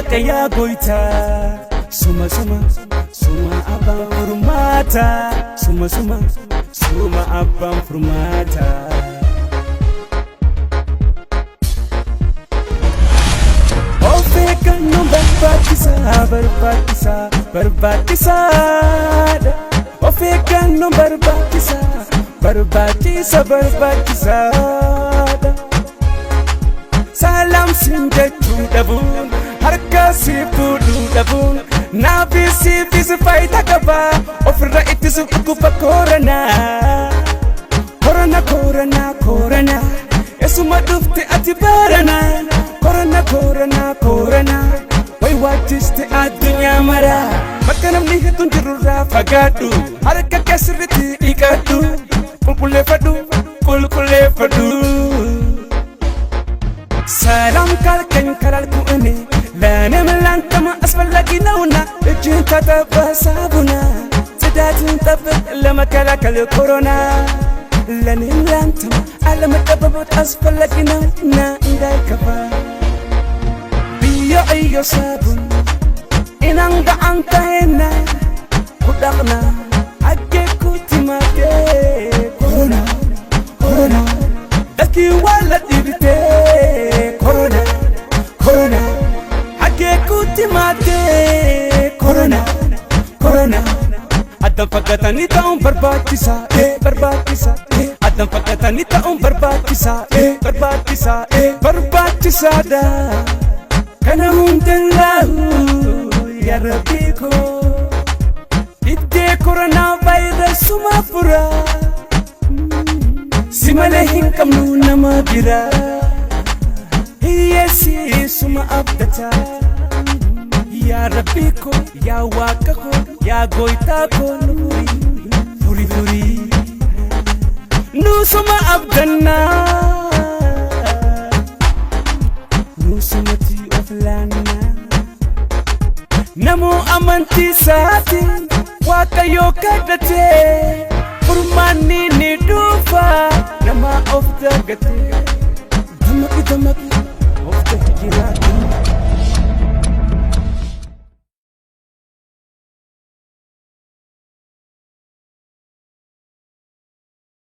waaqa yaa goytaa suma abbaan furmaata suma abbaan furmaata. Of eeggannoo barbaachisaadha. Of eeggannoo barbaachisaadha. Salaam siin jechuu dhabuun harka siif fuudhuu dhabuun naafi siifis faayidaa qaba ofirra ittisuuf dhukkuba koronaa eessuma dhufte ati baranaa koronaa way waachiste addunyaa maraa bakka namni hedduun jirurraa fagaadhu harka kee sirriitti dhiqadhu qulqulleeffadhu. ሰላም ካልከኝ ካላልኩ እኔ ለእኔም ላንተም አስፈላጊ ነውና እጅህን ታጠብ በሳሙና ጽዳትን ጠብቅ ለመከላከል ኮሮና ለእኔም ላንተም አለመጠበብ አስፈላጊ ነውና እንዳይከፋ ብዮ እዮ ሳቡን ኢናንጋ አንተሄና ኩዳቅና አጌኩቲማቴ ኮሮና እስኪ ዋለት ይብቴ Corona Addaan faggatanii ta'uun barbaachisaa Addaan faggatanii ta'uun barbaachisaadha. Kana hundaa'u yaa Rabbii koo ittee koronaa vaayirasuma fura si malee hin qabnu nama biraa hiyyeessi suma abdataa. yaa Rabbii koo yaa waaqa koo yaa goytaa koo furii nusuma abdannaa nusumati of laannaa namoo amantii isaatiin waaqa yoo kadhatee furmaanni ni dhufa nama of dagatee damaqi of jiraatu.